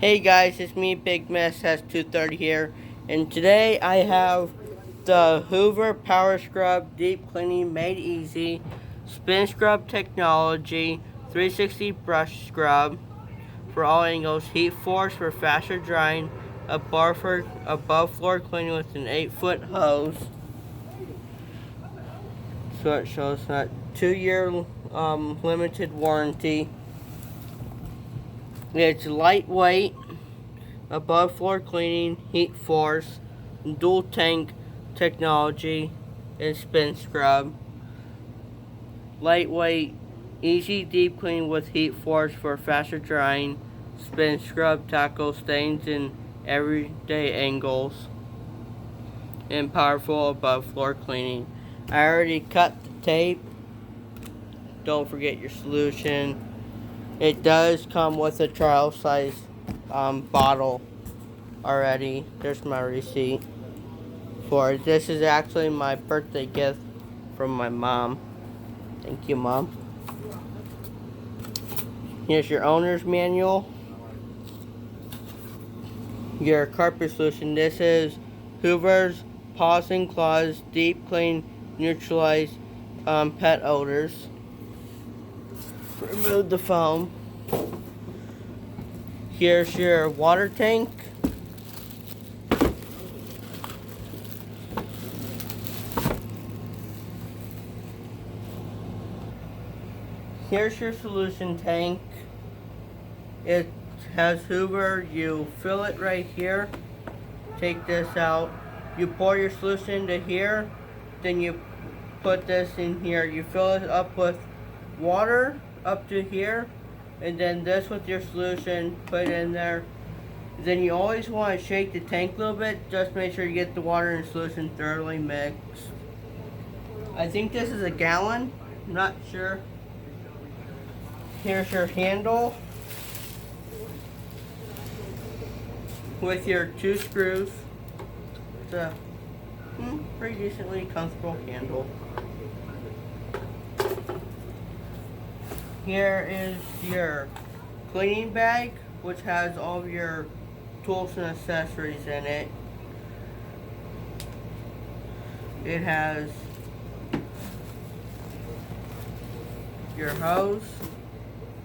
Hey guys, it's me, Big Mess has 230 here, and today I have the Hoover Power Scrub Deep Cleaning Made Easy Spin Scrub Technology 360 Brush Scrub for all angles, heat force for faster drying, above floor cleaning with an 8-foot hose. So it shows that 2-year limited warranty. It's lightweight, above floor cleaning, heat force, dual tank technology, and spin scrub. Lightweight, easy deep clean with heat force for faster drying. Spin scrub tackles stains in everyday angles. And powerful above floor cleaning. I already cut the tape. Don't forget your solution. It does come with a trial size bottle already. There's my receipt for it. This is actually my birthday gift from my mom. Thank you, Mom. Here's your owner's manual. Your carpet solution. This is Hoover's Paws and Claws Deep Clean Neutralize Pet Odors. Remove the foam. Here's your water tank. Here's your solution tank. It has Hoover. You fill it right here. Take this out. You pour your solution into here. Then you put this in here. You fill it up with water up to here. And then this with your solution. Put it in there. Then you always want to shake the tank a little bit. Just make sure you get the water and solution thoroughly mixed. I think this is a gallon. I'm not sure. Here's your handle with your 2 screws. It's a pretty decently comfortable handle. Here is your cleaning bag, which has all of your tools and accessories in it. It has your hose.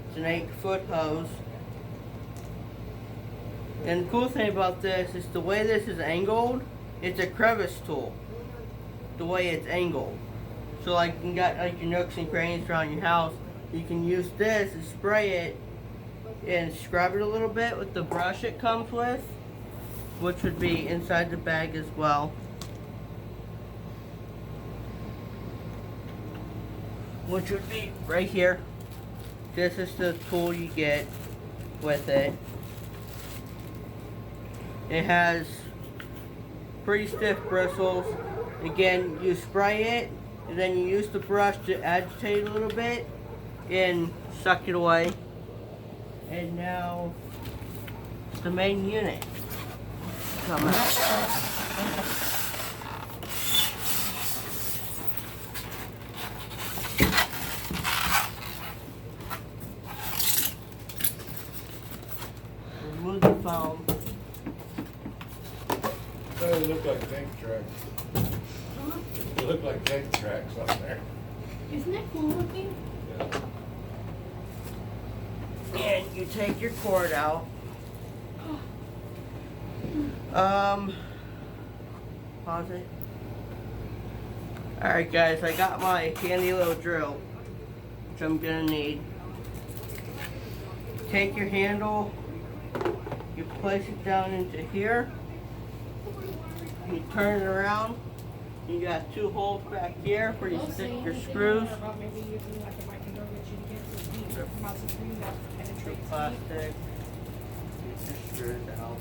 It's an 8-foot hose. And the cool thing about this is the way this is angled, it's a crevice tool. The way it's angled. So like you got like your nooks and crannies around your house, you can use this and spray it and scrub it a little bit with the brush it comes with, which would be inside the bag as well. Which would be right here. This is the tool you get with it. It has pretty stiff bristles. Again, you spray it, and then you use the brush to agitate it a little bit and suck it away. And now the main unit come out. Remove the foam. They look like tank tracks. They look like tank tracks on there. Isn't that cool looking? Yeah. And you take your cord out. Pause it. Alright guys, I got my handy little drill, which I'm gonna need. Take your handle, you place it down into here, you turn it around, you got 2 holes back here where you stick your screws. Plastic, get your screws out.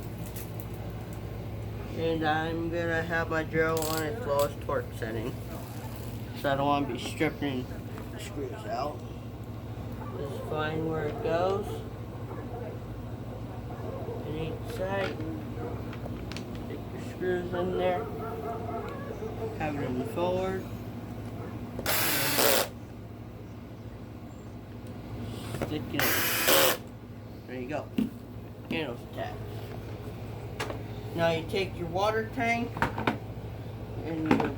And I'm gonna have my drill on its lowest torque setting, so I don't want to be stripping the screws out. Just find where it goes. On each side, stick your screws in there. Have it in the forward. Stick it in. There you go. handle's attached. Now you take your water tank and you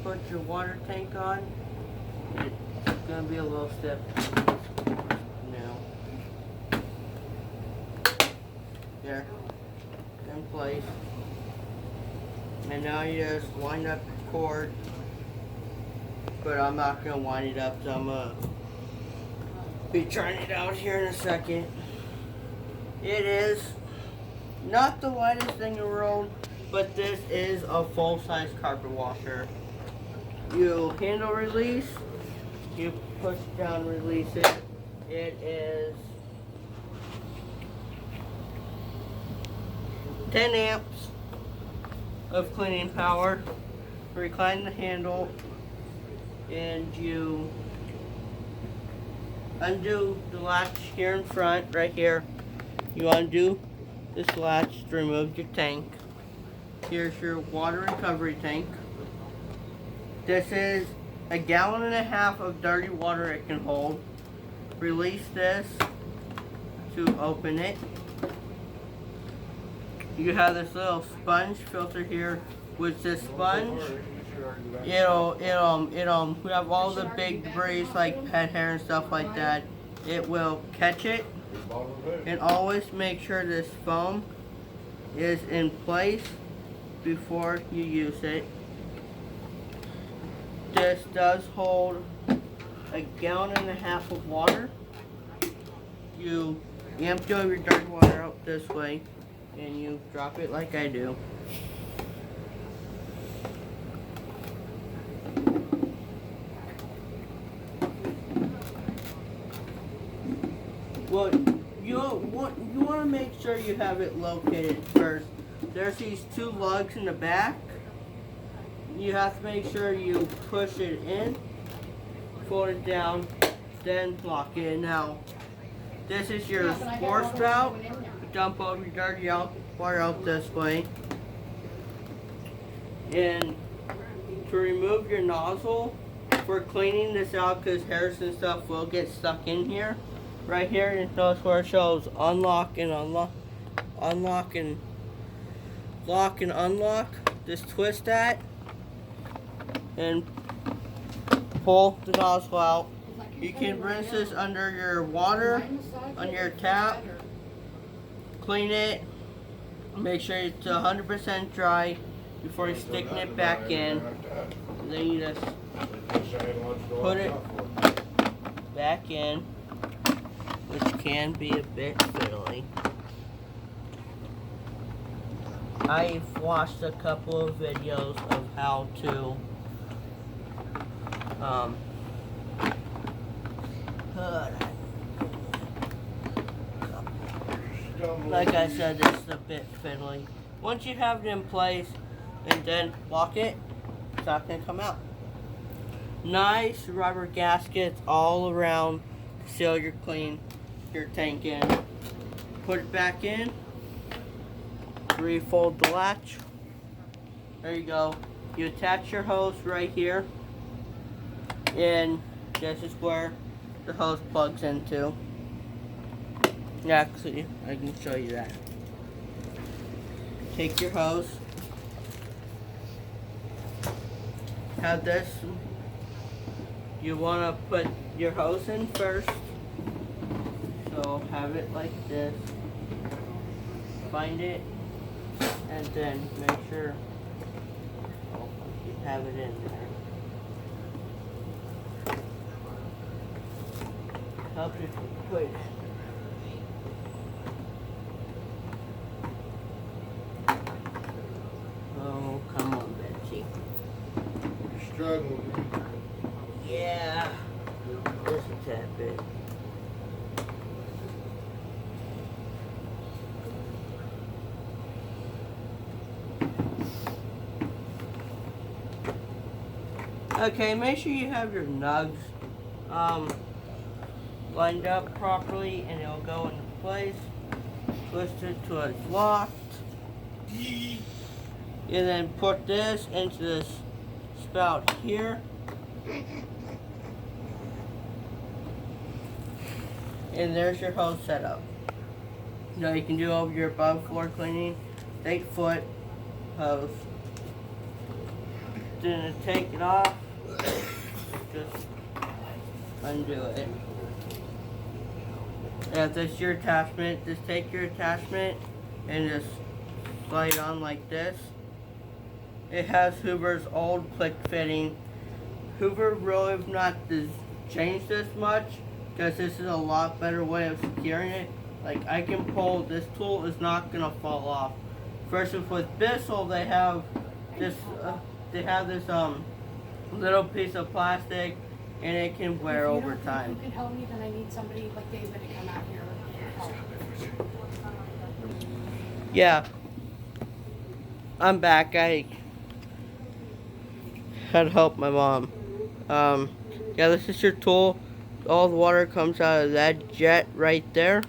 put your water tank on. It's gonna be a little step now. There, in place. And now you just wind up the cord. But I'm not gonna wind it up, so I'm gonna be trying it out here in a second. It is not the lightest thing in the world, but this is a full-size carpet washer. You handle release, you push down, release it. It is 10 amps of cleaning power. Recline the handle and you undo the latch here in front, right here. You undo this latch to remove your tank. Here's your water recovery tank. This is 1.5 gallons of dirty water it can hold. Release this to open it. You have this little sponge filter here. With this sponge, it'll have all the big debris like pet hair and stuff like that. It will catch it. And always make sure this foam is in place before you use it. This does hold 1.5 gallons of water. You empty all your dirty water out this way and you drop it like I do. Well, you want to make sure you have it located first. There's these 2 lugs in the back. You have to make sure you push it in, fold it down, then lock it in. Now, this is your pour spout. Dump all your dirty water out this way. And to remove your nozzle, for cleaning this out, because hairs and stuff will get stuck in here. Right here, you notice where it shows unlock and unlock, unlock and lock and unlock. Just twist that and pull the nozzle out. You can rinse this under your water, on your tap, clean it, make sure it's 100% dry before you sticking it back in. And then you just put it back in, which can be a bit fiddly. I've watched a couple of videos of how to like I said, it's a bit fiddly. Once you have it in place and then lock it, it's not going to come out. Nice rubber gaskets all around to seal your tank in. Put it back in. Refold the latch. There you go. You attach your hose right here. And this is where the hose plugs into. Actually, I can show you that. Take your hose. Have this. You want to put your hose in first. So have it like this. Find it. And then make sure you have it in there. Help you put. Oh, come on, Betsy. You're struggling. Yeah. Just a tad bit. Okay, make sure you have your nugs lined up properly and it'll go into place. Twist it till it's locked. And then put this into this spout here. And there's your hose setup. Now you can do over your above floor cleaning. 8-foot hose. Then take it off. Just undo it. If this is your attachment, just take your attachment and just slide on like this. It has Hoover's old click fitting. Hoover really have not changed this much because this is a lot better way of securing it. Like I can pull, this tool is not gonna fall off. Versus with Bissell, they have this little piece of plastic and it can wear over time. If you can help me, then I need somebody like David to come out here and help. Yeah. I'm back. I had to help my mom. Yeah, this is your tool. All the water comes out of that jet right there.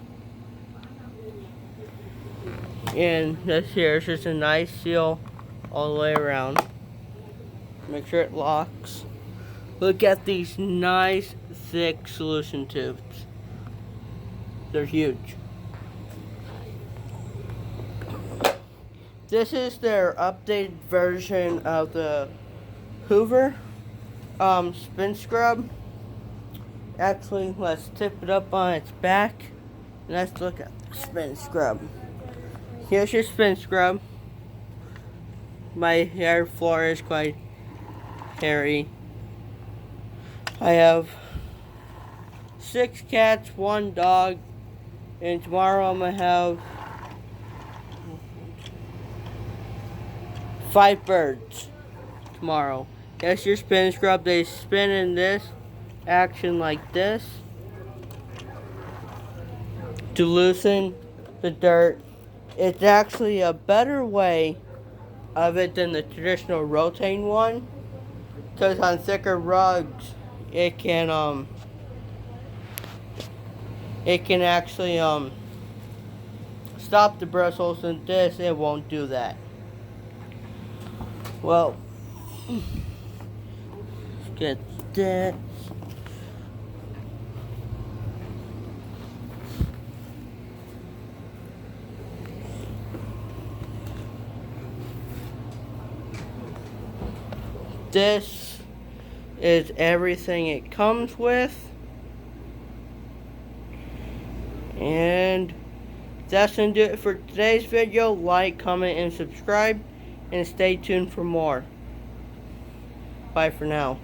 And this here is just a nice seal all the way around. Make sure it locks. Look at these nice thick solution tubes. They're huge. This is their updated version of the Hoover spin scrub. Actually, let's tip it up on its back and let's look at the spin scrub. Here's your spin scrub. My hair floor is quite hairy. I have 6 cats, 1 dog, and tomorrow I'm gonna have 5 birds tomorrow. That's your spin scrub. They spin in this action like this to loosen the dirt. It's actually a better way of it than the traditional rotating one, because on thicker rugs it can actually stop the bristles, and this it won't do that. Well, let's get this. This is everything it comes with. And that's going to do it for today's video. Like, comment, and subscribe. And stay tuned for more. Bye for now.